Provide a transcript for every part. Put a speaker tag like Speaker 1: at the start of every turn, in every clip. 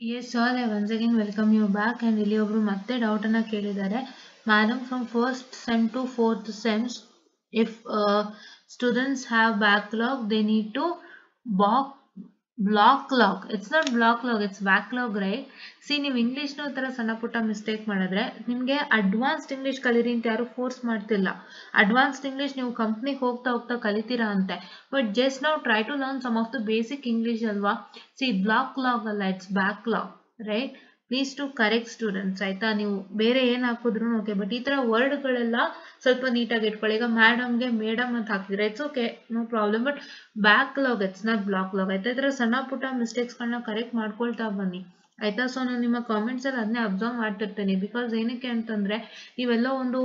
Speaker 1: Yes, sir. I once again welcome you back. And ಇಲ್ಲಿ ಒಬ್ರು ಮತ್ತೆ ಡೌಟ್ ಅನ್ನ ಕೇಳಿದ್ದಾರೆ. Madam, from first sem to fourth sems, if students have backlog, they need to block block log. It's not block log, it's backlog, right? See, ನೀವು English ನ ತರ ಸಣ್ಣ ಪುಟ್ಟ ಮಿಸ್ಟೇಕ್ ಮಾಡಿದ್ರೆ ನಿಮ್ಗೆ ಅಡ್ವಾನ್ಸ್ಡ್ ಇಂಗ್ಲಿಷ್ ಕಲೀರಿ ಅಂತ ಯಾರು ಫೋರ್ಸ್ ಮಾಡ್ತಿಲ್ಲ. ಅಡ್ವಾನ್ಸ್ಡ್ ಇಂಗ್ಲಿಷ್ ನೀವು ಕಂಪ್ನಿಗೆ ಹೋಗ್ತಾ ಹೋಗ್ತಾ ಕಲಿತೀರಾ ಅಂತೆ. ಬಟ್ ಜಸ್ಟ್ ನಾವು try to learn some of the basic English ಅಲ್ವಾ. ಸಿ ಬ್ಲಾಕ್ ಲಾಗ್ ಅಲ್ಲ, it's backlog, right? Please to correct students, ಆಯ್ತಾ? ನೀವು ಬೇರೆ ಏನ್ ಹಾಕಿದ್ರು ಓಕೆ, ಬಟ್ ಈ ತರ ವರ್ಡ್ಗಳೆಲ್ಲ ಸ್ವಲ್ಪ ನೀಟಾಗಿ ಇಟ್ಕೊಳ್ಳಿ. ಈಗ ಮ್ಯಾಡಮ್ಗೆ ಮೇಡಮ್ ಅಂತ ಹಾಕಿದ್ರೆ it's okay, no problem. But backlog, it's not block log, ಆಯ್ತಾ? ಈ ತರ ಸಣ್ಣ ಪುಟ್ಟ ಮಿಸ್ಟೇಕ್ಸ್ ಗಳನ್ನ ಕರೆಕ್ಟ್ ಮಾಡ್ಕೊಳ್ತಾ ಬನ್ನಿ, ಆಯ್ತಾ? ಸೊ ನಾನು ನಿಮ್ಮ ಕಾಮೆಂಟ್ಸ್ ಅಲ್ಲಿ ಅದನ್ನೇ ಅಬ್ಸರ್ವ್ ಮಾಡ್ತಿರ್ತೀನಿ. ಬಿಕಾಸ್ ಏನಕ್ಕೆ ಅಂತಂದ್ರೆ, ನೀವೆಲ್ಲ ಒಂದು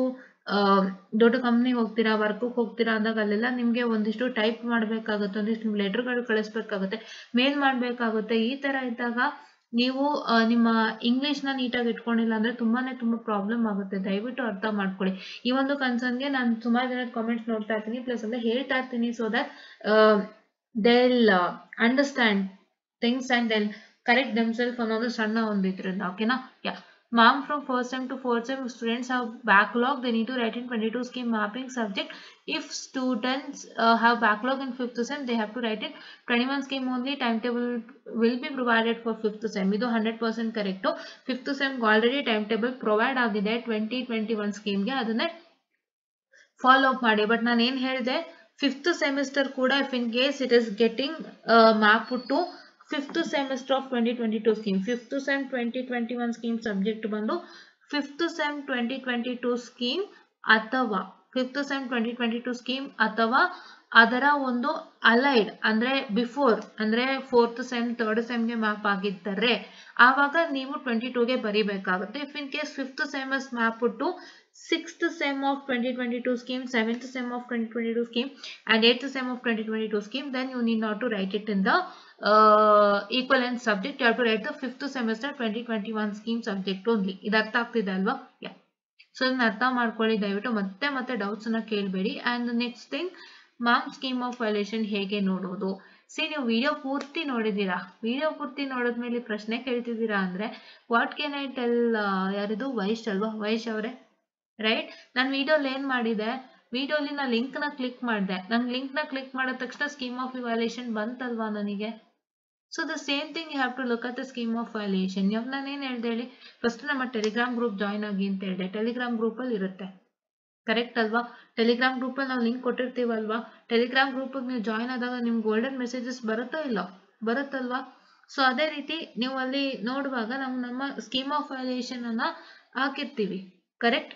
Speaker 1: ದೊಡ್ಡ ಕಂಪ್ನಿಗೆ ಹೋಗ್ತೀರಾ, ವರ್ಕ್ಗೆ ಹೋಗ್ತೀರಾ ಅಂದಾಗ ಅಲ್ಲೆಲ್ಲ ನಿಮ್ಗೆ ಒಂದಿಷ್ಟು ಟೈಪ್ ಮಾಡ್ಬೇಕಾಗುತ್ತೆ, ಒಂದಿಷ್ಟು ಲೆಟರ್ಗಳು ಕಳಿಸ್ಬೇಕಾಗುತ್ತೆ, ಮೇಲ್ ಮಾಡ್ಬೇಕಾಗುತ್ತೆ. ಈ ತರ ಇದ್ದಾಗ ನೀವು ನಿಮ್ಮ ಇಂಗ್ಲಿಷ್ ನ ನೀಟಾಗಿ ಇಟ್ಕೊಂಡಿಲ್ಲ ಅಂದ್ರೆ ತುಂಬಾ ಪ್ರಾಬ್ಲಮ್ ಆಗುತ್ತೆ. ದಯವಿಟ್ಟು ಅರ್ಥ ಮಾಡ್ಕೊಳ್ಳಿ. ಈ ಒಂದು ಕನ್ಸರ್ನ್ಗೆ ನಾನು ಸುಮಾರು ಜನ ಕಾಮೆಂಟ್ಸ್ ನೋಡ್ತಾ ಇರ್ತೀನಿ, ಪ್ಲಸ್ ಅಲ್ಲೇ ಹೇಳ್ತಾ ಇರ್ತೀನಿ. So that they'll understand things and they'll correct themselves ಅನ್ನೋದು ಸಣ್ಣ ಒಂದು ಇದ್ರಿಂದ, ಓಕೆನಾ? ಯಾ ma'am, from first sem to fourth sem, students have backlog, they need to write in 22 scheme mapping subject. If students have backlog in 5th sem, they have to write in 21 scheme only. Timetable will be provided for 5th sem. ಇದು 100% correct. 5th sem already timetable provide ಆಗಿದೆ 2021 scheme ಗೆ, ಅದನ್ನೇ follow up ಮಾಡಿ. But ನಾನು ಏನ್ ಹೇಳಿದೆ, 5th semester ಕೂಡ if in case it is getting map to 5th semester of 2022 scheme, 5th sem 2021 scheme subject ಬಂದು 5th sem 2022 scheme ಅಥವಾ 5th sem 2022 scheme ಅಥವಾ ಅದರ ಒಂದು ಅಲೈಡ್ ಅಂದ್ರೆ ಬಿಫೋರ್ ಅಂದ್ರೆ 4th sem 3rd sem ಗೆ ಮ್ಯಾಪ್ ಆಗಿದ್ದರೆ ಆವಾಗ ನೀವು 22 ಗೆ ಬರೀಬೇಕಾಗುತ್ತೆ. If in case 5th semester map to 6th sem of 2022 scheme, 7th sem of 2022 scheme and 8th sem of 2022 scheme, then you need not to write it in the equivalent subject. You have to write the 5th semester 2021 scheme subject only. ಇದು ಅರ್ಥ ಆಗ್ತಿದೆ ಅಲ್ವಾ? ಯಾ, so ಇದನ್ನ ಅರ್ಥ ಮಾಡ್ಕೊಳ್ಳಿ ದಯವಿಟ್ಟು. ಮತ್ತೆ doubts ಅನ್ನ ಕೇಳಬೇಡಿ. And next thing, ma'am scheme of valuation ಹೇಗೆ ನೋಡೋದು? ಸಿ, ನೀವು ವಿಡಿಯೋ ಪೂರ್ತಿ ನೋಡಿದ್ದೀರಾ, ವಿಡಿಯೋ ಪೂರ್ತಿ ನೋಡಿದ್ಮೇಲೆ ಪ್ರಶ್ನೆ ಕೇಳ್ತಿದ್ದೀರಾ ಅಂದ್ರೆ ವಾಟ್ ಕ್ಯಾನ್ ಐ ಟೆಲ್? ಯಾರಿದು? ವೈಶ್ ಅಲ್ವಾ? ವೈಶ್ ಅವರೇ, ರೈಟ್? ನಾನು ವಿಡಿಯೋಲಿ ಏನ್ ಮಾಡಿದೆ, ವಿಡಿಯೋಲಿ ನಾ ಲಿಂಕ್ ನ ಕ್ಲಿಕ್ ಮಾಡಿದೆ. ನನ್ ಲಿಂಕ್ ನ ಕ್ಲಿಕ್ ಮಾಡಿದ ತಕ್ಷಣ ಸ್ಕೀಮ್ ಆಫ್ ಇವ್ಯಾಲ್ಯೂಯೇಷನ್ ಬಂತಲ್ವಾ ನನಗೆ? So the same thing you have to look at the scheme of valuation. ಇವಾಗ ನಾನು ಏನ್ ಹೇಳ್ದೆ ಹೇಳಿ, ಫಸ್ಟ್ ನಮ್ಮ ಟೆಲಿಗ್ರಾಮ್ ಗ್ರೂಪ್ ಜಾಯ್ನ್ ಆಗಿ ಅಂತ ಹೇಳಿದೆ. ಟೆಲಿಗ್ರಾಮ್ ಗ್ರೂಪ್ ಅಲ್ಲಿ ಇರುತ್ತೆ, ಕರೆಕ್ಟ್ ಅಲ್ವಾ? ಟೆಲಿಗ್ರಾಮ್ ಗ್ರೂಪ್ ಅಲ್ಲಿ ನಾವು ಲಿಂಕ್ ಕೊಟ್ಟಿರ್ತೀವಲ್ವಾ? ಟೆಲಿಗ್ರಾಮ್ ಗ್ರೂಪ್ ನೀವು ಜಾಯ್ನ್ ಆದಾಗ ನಿಮ್ಗೆ ಗೋಲ್ಡನ್ ಮೆಸೇಜಸ್ ಬರುತ್ತೋ ಇಲ್ಲ? ಬರುತ್ತಲ್ವಾ? ಸೊ ಅದೇ ರೀತಿ ನೀವು ಅಲ್ಲಿ ನೋಡುವಾಗ ನಾವು ನಮ್ಮ ಸ್ಕೀಮ್ ಆಫ್ ವ್ಯಾಲ್ಯೂಯೇಷನ್ ಅನ್ನ ಹಾಕಿರ್ತೀವಿ, ಕರೆಕ್ಟ್?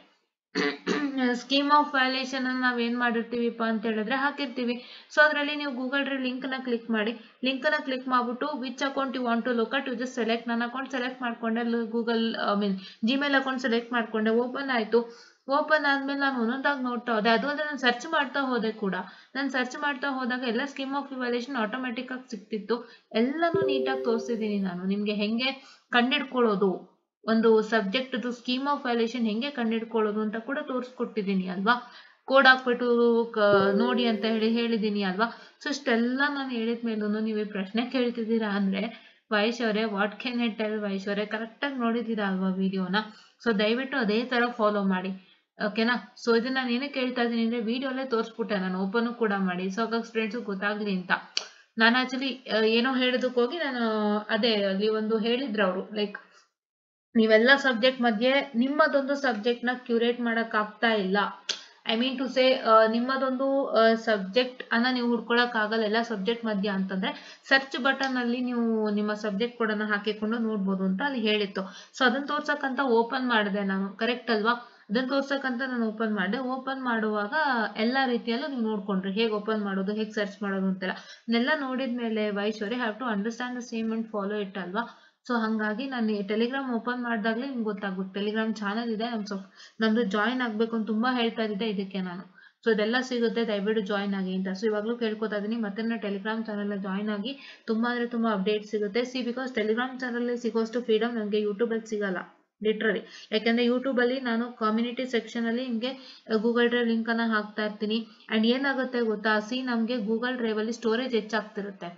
Speaker 1: ಸ್ಕೀಮ್ ಆಫ್ ವ್ಯಾಲ್ಯೂಯೇಷನ್ ಅನ್ನು ನಾವೇನ್ ಮಾಡಿರ್ತೀವಿಪ್ಪ ಅಂತ ಹೇಳಿದ್ರೆ ಹಾಕಿರ್ತೀವಿ. ಸೊ ಅದರಲ್ಲಿ ನೀವು ಗೂಗಲ್ ಡ್ರೈವ್ ಲಿಂಕ್ ನ ಕ್ಲಿಕ್ ಮಾಡಿ, ಲಿಂಕ್ ನ ಕ್ಲಿಕ್ ಮಾಡ್ಬಿಟ್ಟು which account you want to look at, you just select. ನನ್ನ ಅಕೌಂಟ್ ಸೆಲೆಕ್ಟ್ ಮಾಡ್ಕೊಂಡೆ, ಗೂಗಲ್ ಜಿಮೇಲ್ ಅಕೌಂಟ್ ಸೆಲೆಕ್ಟ್ ಮಾಡ್ಕೊಂಡೆ, ಓಪನ್ ಆಯ್ತು. ಓಪನ್ ಆದ್ಮೇಲೆ ನಾನು ಒಂದೊಂದಾಗಿ ನೋಡ್ತಾ ಹೋದೆ. ಅದು ಅಲ್ಲದೆ ನಾನು ಸರ್ಚ್ ಮಾಡ್ತಾ ಹೋದೆ ಕೂಡ. ನಾನು ಸರ್ಚ್ ಮಾಡ್ತಾ ಹೋದಾಗ ಎಲ್ಲ ಸ್ಕೀಮ್ ಆಫ್ ಇವ್ಯಾಲ್ಯೂಯೇಷನ್ ಆಟೋಮೆಟಿಕ್ ಆಗಿ ಸಿಕ್ತಿತ್ತು. ಎಲ್ಲಾನು ನೀಟಾಗಿ ತೋರಿಸಿದೀನಿ ನಾನು ನಿಮ್ಗೆ, ಹೆಂಗೆ ಕಂಡಿಡ್ಕೊಳ್ಳೋದು ಒಂದು ಸಬ್ಜೆಕ್ಟ್ ಸ್ಕೀಮ್ ಆಫ್ ವ್ಯಾಲ್ಯೂಯೇಷನ್ ಹೆಂಗೆ ಕಂಡಿಡ್ಕೊಳ್ಳೋದು ಅಂತ ಕೂಡ ತೋರಿಸ್ಕೊಟ್ಟಿದ್ದೀನಿ ಅಲ್ವಾ? ಕೋಡ್ ಹಾಕ್ಬಿಟ್ಟು ನೋಡಿ ಅಂತ ಹೇಳಿದೀನಿ ಅಲ್ವಾ? ಸೊ ಇಷ್ಟೆಲ್ಲ ನಾನು ಹೇಳಿದ್ಮೇಲೂ ನೀವು ಪ್ರಶ್ನೆ ಕೇಳ್ತಿದ್ದೀರಾ ಅಂದ್ರೆ ವೈಶ್ ಅವರೇ, what can I tell? Vysya ಅವರೇ, ಕರೆಕ್ಟ್ ಆಗಿ ನೋಡಿದ್ದೀರಾ ಅಲ್ವಾ ವಿಡಿಯೋನ? ಸೊ ದಯವಿಟ್ಟು ಅದೇ ತರ ಫಾಲೋ ಮಾಡಿ, ಓಕೆನಾ? ಸೊ ಇದನ್ನ ನಾನು ಏನಕ್ಕೆ ಹೇಳ್ತಾ ಇದ್ದೀನಿ ಅಂದ್ರೆ ವಿಡಿಯೋಲ್ಲೇ ತೋರಿಸ್ಬಿಟ್ಟೆ, ನಾನು ಓಪನ್ ಕೂಡ ಮಾಡಿ. ಸೊ ಹಾಗಾಗಿ ಸ್ಟೂಡೆಂಟ್ಸ್ ಗೊತ್ತಾಗ್ಲಿ ಅಂತ. ನಾನು ಆಕ್ಚುಲಿ ಏನೋ ಹೇಳೋದಕ್ಕೆ ಹೋಗಿ ನಾನು ಅದೇ ಅಲ್ಲಿ ಒಂದು ಹೇಳಿದ್ರು ಅವರು, ಲೈಕ್ ನೀವೆಲ್ಲ ಸಬ್ಜೆಕ್ಟ್ ಮಧ್ಯೆ ನಿಮ್ಮದೊಂದು ಸಬ್ಜೆಕ್ಟ್ ನ ಕ್ಯೂರೇಟ್ ಮಾಡಕ್ ಆಗ್ತಾ ಇಲ್ಲ. ಐ ಮೀನ್ ಟು ಸೇ, ನಿಮ್ಮದೊಂದು ಸಬ್ಜೆಕ್ಟ್ ಅನ್ನ ನೀವು ಹುಡ್ಕೊಳಕ್ ಆಗಲ್ಲ ಎಲ್ಲ ಸಬ್ಜೆಕ್ಟ್ ಮಧ್ಯ ಅಂತಂದ್ರೆ ಸರ್ಚ್ ಬಟನ್ ಅಲ್ಲಿ ನೀವು ನಿಮ್ಮ ಸಬ್ಜೆಕ್ಟ್ ಕೋಡನ್ನ ಹಾಕಿಕೊಂಡು ನೋಡ್ಬೋದು ಅಂತ ಅಲ್ಲಿ ಹೇಳಿತ್ತು. ಸೊ ಅದನ್ನ ತೋರ್ಸಕ್ಕಂತ ಓಪನ್ ಮಾಡಿದೆ ನಾನು, ಕರೆಕ್ಟ್ ಅಲ್ವಾ? ಅದನ್ನ ತೋರ್ಸಕ್ಕಂತ ನಾನು ಓಪನ್ ಮಾಡಿದೆ. ಓಪನ್ ಮಾಡುವಾಗ ಎಲ್ಲಾ ರೀತಿಯಲ್ಲೂ ನೀವು ನೋಡ್ಕೊಂಡ್ರಿ ಹೇಗೆ ಓಪನ್ ಮಾಡೋದು, ಹೇಗೆ ಸರ್ಚ್ ಮಾಡೋದು ಅಂತೆಲ್ಲ. ಇದನ್ನೆಲ್ಲ ನೋಡಿದ್ಮೇಲೆ ವೈಶ್ ಅವರೇ, have to understand the same and follow it ಅಲ್ವಾ? ಸೊ ಹಂಗಾಗಿ ನಾನು ಟೆಲಿಗ್ರಾಮ್ ಓಪನ್ ಮಾಡಿದಾಗ್ಲೇ ನಿಮ್ಗೆ ಗೊತ್ತಾಗುತ್ತೆ. ಟೆಲಿಗ್ರಾಮ್ ಚಾನಲ್ ಇದೆ ನಮ್ದು, ಜಾಯಿನ್ ಆಗ್ಬೇಕು ಅಂತ ತುಂಬಾ ಹೇಳ್ತಾ ಇದ್ದೆ ಇದಕ್ಕೆ ನಾನು. ಸೊ ಇದೆಲ್ಲ ಸಿಗುತ್ತೆ, ದಯವಿಟ್ಟು ಜಾಯಿನ್ ಆಗಿ ಅಂತ. ಸೊ ಇವಾಗಲೂ ಕೇಳ್ಕೊತಾ ಇದೀನಿ, ಮತ್ತೆ ನನ್ನ ಟೆಲಿಗ್ರಾಮ್ ಚಾನಲ್ ಜಾಯಿನ್ ಆಗಿ. ತುಂಬಾ ಅಂದ್ರೆ ತುಂಬಾ ಅಪ್ಡೇಟ್ ಸಿಗುತ್ತೆ. ಸಿ, ಬಿಕಾಸ್ ಟೆಲಿಗ್ರಾಮ್ ಚಾನಲ್ ಸಿಗೋಷ್ಟು ಫ್ರೀಡಮ್ ನಮಗೆ ಯೂಟ್ಯೂಬ್ ಅಲ್ಲಿ ಸಿಗಲ್ಲ, ಲಿಟ್ರಲಿ. ಯಾಕಂದ್ರೆ ಯೂಟ್ಯೂಬ್ ಅಲ್ಲಿ ನಾನು ಕಮ್ಯುನಿಟಿ ಸೆಕ್ಷನ್ ಅಲ್ಲಿ ನಿಮ್ಗೆ ಗೂಗಲ್ ಡ್ರೈವ್ ಲಿಂಕ್ ಅನ್ನ ಹಾಕ್ತಾ ಇರ್ತೀನಿ. ಅಂಡ್ ಏನಾಗುತ್ತೆ ಗೊತ್ತಾ, ಸಿ, ನಮ್ಗೆ ಗೂಗಲ್ ಡ್ರೈವ್ ಅಲ್ಲಿ ಸ್ಟೋರೇಜ್ ಹೆಚ್ಚಾಗ್ತಿರುತ್ತೆ.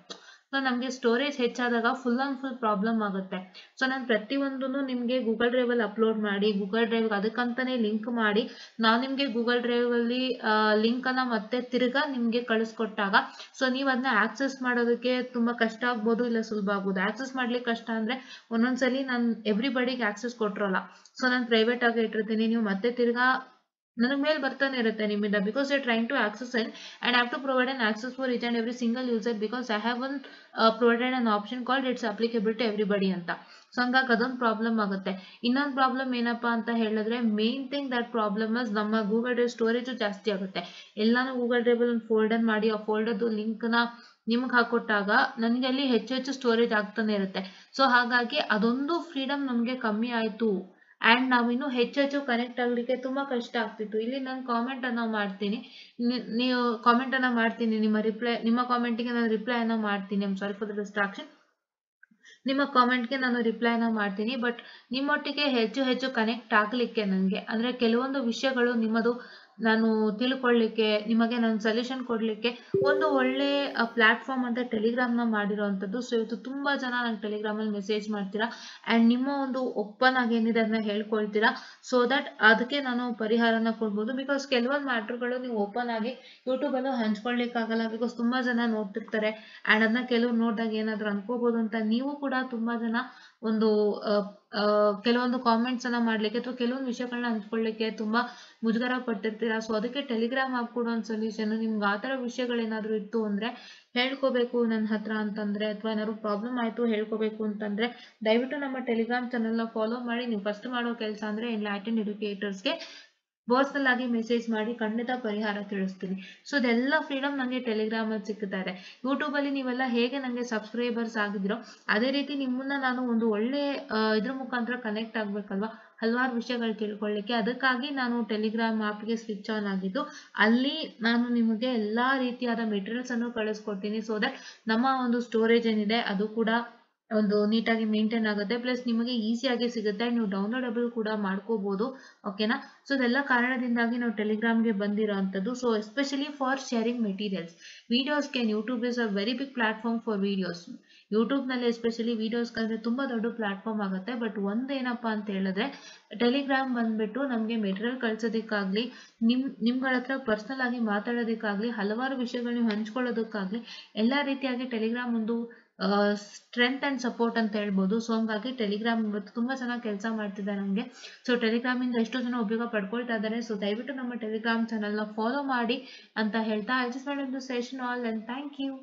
Speaker 1: ಸೊ ನಮಗೆ ಸ್ಟೋರೇಜ್ ಹೆಚ್ಚಾದಾಗ ಫುಲ್ ಆನ್ ಫುಲ್ ಪ್ರಾಬ್ಲಮ್ ಆಗುತ್ತೆ. ಸೊ ನಾನು ಪ್ರತಿಯೊಂದನ್ನು ನಿಮಗೆ ಗೂಗಲ್ ಡ್ರೈವ್ ಅಲ್ಲಿ ಅಪ್ಲೋಡ್ ಮಾಡಿ ಗೂಗಲ್ ಡ್ರೈವ್ ಅದಕ್ಕಂತಾನೆ ಲಿಂಕ್ ಮಾಡಿ ನಾನು ನಿಮಗೆ ಗೂಗಲ್ ಡ್ರೈವ್ ಅಲ್ಲಿ ಲಿಂಕ್ ಅನ್ನ ಮತ್ತೆ ತಿರ್ಗಾ ನಿಮ್ಗೆ ಕಳಿಸ್ಕೊಟ್ಟಾಗ ಸೊ ನೀವು ಅದನ್ನ ಆಕ್ಸೆಸ್ ಮಾಡೋದಕ್ಕೆ ತುಂಬಾ ಕಷ್ಟ ಆಗ್ಬೋದು, ಇಲ್ಲ ಸುಲಭ ಆಗ್ಬೋದು. ಆಕ್ಸೆಸ್ ಮಾಡ್ಲಿಕ್ಕೆ ಕಷ್ಟ ಅಂದ್ರೆ ಒಂದೊಂದ್ಸಲಿ ನಾನು ಎವ್ರಿಬಡಿಗೆ ಆಕ್ಸೆಸ್ ಕೊಟ್ಟಿರಲ್ಲ, ಸೊ ನಾನು ಪ್ರೈವೇಟ್ ಆಗಿ ಇಟ್ಟಿರ್ತೀನಿ. ನೀವು ಮತ್ತೆ ತಿರ್ಗಾ ನನಗೆ ಮೇಲ್ ಬರ್ತಾನೆ ಇರುತ್ತೆ ನಿಮ್ಮಿಂದ, because you trying to access in and have to provide an access for each and every single user because I have one provided an option called it's applicable to everybody ಅಂತ. ಸೊ ಹಂಗಾಗಿ ಅದೊಂದು problem ಆಗುತ್ತೆ. ಇನ್ನೊಂದು problem ಏನಪ್ಪಾ ಅಂತ ಹೇಳಿದ್ರೆ main thing that problem is ನಮ್ಮ Google Drive storage ಜಾಸ್ತಿ ಆಗುತ್ತೆ. ಎಲ್ಲಾನು ಗೂಗಲ್ ಡ್ರೈವ್ ಅಲ್ಲಿ ಒಂದು ಫೋಲ್ಡರ್ ಮಾಡಿ ಆ ಫೋಲ್ಡರ್ದು ಲಿಂಕ್ ನ ನಿಮ್ಗೆ ಹಾಕೊಟ್ಟಾಗ ನನಗೆ ಅಲ್ಲಿ ಹೆಚ್ಚು ಹೆಚ್ಚು ಸ್ಟೋರೇಜ್ ಆಗ್ತಾನೆ ಇರುತ್ತೆ. ಸೊ ಹಾಗಾಗಿ ಅದೊಂದು ಫ್ರೀಡಮ್ ನಮಗೆ ಕಮ್ಮಿ ಆಯ್ತು ಅಂಡ್ ನಾವಿನ್ನು ಹೆಚ್ಚು ಕನೆಕ್ಟ್ ಆಗ್ಲಿಕ್ಕೆ ತುಂಬಾ ಕಷ್ಟ ಆಗ್ತಿತ್ತು. ಇಲ್ಲಿ ನಾನು ಕಾಮೆಂಟ್ ಅನ್ನ ಮಾಡ್ತೀನಿ, ನೀವು ಕಾಮೆಂಟ್ ಅನ್ನ ಮಾಡ್ತೀನಿ, ನಿಮ್ಮ ಕಾಮೆಂಟ್ಗೆ ನಾನು ರಿಪ್ಲೈ ಅನ್ನ ಮಾಡ್ತೀನಿ. Sorry for the distraction. ನಿಮ್ಮ ಕಾಮೆಂಟ್ಗೆ ನಾನು ರಿಪ್ಲೈನ ಮಾಡ್ತೀನಿ. ಬಟ್ ನಿಮ್ಮೊಟ್ಟಿಗೆ ಹೆಚ್ಚು ಕನೆಕ್ಟ್ ಆಗ್ಲಿಕ್ಕೆ ನನಗೆ ಅಂದ್ರೆ ಕೆಲವೊಂದು ವಿಷಯಗಳು ನಿಮ್ಮದು ನಾನು ತಿಳ್ಕೊಳ್ಳಿಕ್ಕೆ, ನಿಮಗೆ ನಾನು ಸೊಲ್ಯೂಷನ್ ಕೊಡ್ಲಿಕ್ಕೆ ಒಂದು ಒಳ್ಳೆ ಪ್ಲಾಟ್ಫಾರ್ಮ್ ಅಂತ ಟೆಲಿಗ್ರಾಮ್ ನ ಮಾಡಿರೋಂಥದ್ದು. ಸೊ ಇವತ್ತು ತುಂಬಾ ಜನ ನಂಗೆ ಟೆಲಿಗ್ರಾಮ್ ಅಲ್ಲಿ ಮೆಸೇಜ್ ಮಾಡ್ತೀರಾ ಅಂಡ್ ನಿಮ್ಮ ಒಂದು ಓಪನ್ ಆಗಿ ಏನಿದೆ ಅದನ್ನ ಹೇಳ್ಕೊಳ್ತೀರಾ, ಸೊ ದಟ್ ಅದಕ್ಕೆ ನಾನು ಪರಿಹಾರನ ಕೊಡ್ಬೋದು. ಬಿಕಾಸ್ ಕೆಲವೊಂದು ಮ್ಯಾಟ್ರ್ಗಳು ನೀವು ಓಪನ್ ಆಗಿ ಯೂಟ್ಯೂಬ್ ಅಲ್ಲೂ ಹಂಚ್ಕೊಳ್ಲಿಕ್ಕೆ ಆಗಲ್ಲ, ಬಿಕಾಸ್ ತುಂಬಾ ಜನ ನೋಡ್ತಿರ್ತಾರೆ ಅಂಡ್ ಅದನ್ನ ಕೆಲವ್ರು ನೋಡಿದಾಗ ಏನಾದ್ರು ಅನ್ಕೋಬಹುದು ಅಂತ. ನೀವು ಕೂಡ ತುಂಬಾ ಜನ ಒಂದು ಕೆಲವೊಂದು ಕಾಮೆಂಟ್ಸ್ ಅನ್ನ ಮಾಡ್ಲಿಕ್ಕೆ ಅಥವಾ ಕೆಲವೊಂದು ವಿಷಯಗಳನ್ನ ಹಂಚ್ಕೊಳ್ಳಿಕ್ಕೆ ತುಂಬಾ ಮುಜುಗರ ಪಡ್ತಿರ್ತೀರಾ. ಸೊ ಅದಕ್ಕೆ ಟೆಲಿಗ್ರಾಮ್ ಹಾಕೊಡೋ ಒಂದು ಸೊಲ್ಯೂಷನ್. ನಿಮ್ಗೆ ಆ ತರ ವಿಷಯಗಳೇನಾದ್ರು ಇತ್ತು ಅಂದ್ರೆ ಹೇಳ್ಕೋಬೇಕು ನನ್ನ ಹತ್ರ ಅಂತಂದ್ರೆ, ಅಥವಾ ಏನಾದ್ರು ಪ್ರಾಬ್ಲಮ್ ಆಯ್ತು ಹೇಳ್ಕೋಬೇಕು ಅಂತಂದ್ರೆ ದಯವಿಟ್ಟು ನಮ್ಮ ಟೆಲಿಗ್ರಾಮ್ ಚಾನೆಲ್ ನ ಫಾಲೋ ಮಾಡಿ. ನೀವು ಫಸ್ಟ್ ಮಾಡೋ ಕೆಲಸ ಅಂದ್ರೆ ಎನ್ಲೈಟನ್ ಎಡ್ಯುಕೇಟರ್ಸ್ಗೆ ಪರ್ಸನಲ್ ಆಗಿ ಮೆಸೇಜ್ ಮಾಡಿ ಖಂಡಿತ ಪರಿಹಾರ ತಿಳಿಸ್ತೀನಿ. ಸೊ ಇದೆಲ್ಲ ಫ್ರೀಡಮ್ ನನಗೆ ಟೆಲಿಗ್ರಾಮ್ ಅಲ್ಲಿ ಸಿಗ್ತಾ ಇದೆ. ಯೂಟ್ಯೂಬ್ ಅಲ್ಲಿ ನೀವೆಲ್ಲ ಹೇಗೆ ನನಗೆ ಸಬ್ಸ್ಕ್ರೈಬರ್ಸ್ ಆಗಿದ್ರೋ ಅದೇ ರೀತಿ ನಿಮ್ಮನ್ನ ನಾನು ಒಂದು ಒಳ್ಳೆ ಇದ್ರ ಮುಖಾಂತರ ಕನೆಕ್ಟ್ ಆಗ್ಬೇಕಲ್ವಾ, ಹಲವಾರು ವಿಷಯಗಳು ತಿಳ್ಕೊಳ್ಳಿಕ್ಕೆ. ಅದಕ್ಕಾಗಿ ನಾನು ಟೆಲಿಗ್ರಾಮ್ ಆಪ್ಗೆ ಸ್ವಿಚ್ ಆನ್ ಆಗಿದ್ದು. ಅಲ್ಲಿ ನಾನು ನಿಮಗೆ ಎಲ್ಲಾ ರೀತಿಯಾದ ಮೆಟೀರಿಯಲ್ಸ್ ಅನ್ನು ಕಳಿಸ್ಕೊಡ್ತೀನಿ. ಸೊ ದಟ್ ನಮ್ಮ ಒಂದು ಸ್ಟೋರೇಜ್ ಏನಿದೆ ಅದು ಕೂಡ ಒಂದು ನೀಟಾಗಿ ಮೇಂಟೈನ್ ಆಗುತ್ತೆ, ಪ್ಲಸ್ ನಿಮಗೆ ಈಸಿಯಾಗಿ ಸಿಗುತ್ತೆ, ನೀವು ಡೌನ್ಲೋಡಬಲ್ ಕೂಡ ಮಾಡ್ಕೋಬಹುದು. ಓಕೆನಾ. ಸೊ ಇದೆಲ್ಲ ಕಾರಣದಿಂದಾಗಿ ನಾವು ಟೆಲಿಗ್ರಾಮ್ಗೆ ಬಂದಿರೋ ಅಂಥದ್ದು. So especially for sharing materials, videos can YouTube is a very big platform for videos. YouTube ನಲ್ಲಿ ಎಸ್ಪೆಷಲಿ ವಿಡಿಯೋಸ್ ಅಂದ್ರೆ ತುಂಬಾ ದೊಡ್ಡ ಪ್ಲಾಟ್ಫಾರ್ಮ್ ಆಗುತ್ತೆ. ಬಟ್ ಒಂದೇನಪ್ಪಾ ಅಂತ ಹೇಳಿದ್ರೆ ಟೆಲಿಗ್ರಾಮ್ ಬಂದ್ಬಿಟ್ಟು ನಮ್ಗೆ ಮೆಟೀರಿಯಲ್ ಕಳ್ಸೋದಕ್ಕಾಗ್ಲಿ, ನಿಮ್ಗಳ ಹತ್ರ ಪರ್ಸನಲ್ ಆಗಿ ಮಾತಾಡೋದಕ್ಕಾಗ್ಲಿ, ಹಲವಾರು ವಿಷಯಗಳನ್ನ ಹಂಚ್ಕೊಳ್ಳೋದಕ್ಕಾಗ್ಲಿ ಎಲ್ಲಾ ರೀತಿಯಾಗಿ ಟೆಲಿಗ್ರಾಮ್ ಒಂದು ಸ್ಟ್ರೆಂತ್ ಅಂಡ್ ಸಪೋರ್ಟ್ ಅಂತ ಹೇಳ್ಬೋದು. ಸೊ ಹಂಗಾಗಿ ಟೆಲಿಗ್ರಾಮ್ ಇವತ್ತು ತುಂಬಾ ಚೆನ್ನಾಗಿ ಕೆಲಸ ಮಾಡ್ತಿದೆ ನಮಗೆ. ಸೊ ಟೆಲಿಗ್ರಾಮ್ ಇಂದ ಎಷ್ಟೋ ಜನ ಉಪಯೋಗ ಪಡ್ಕೊಳ್ತಾ ಇದ್ದಾರೆ. ಸೊ ದಯವಿಟ್ಟು ನಮ್ಮ ಟೆಲಿಗ್ರಾಮ್ ಚಾನೆಲ್ ನ ಫಾಲೋ ಮಾಡಿ ಅಂತ ಹೇಳ್ತಾ I just want to session all and thank you.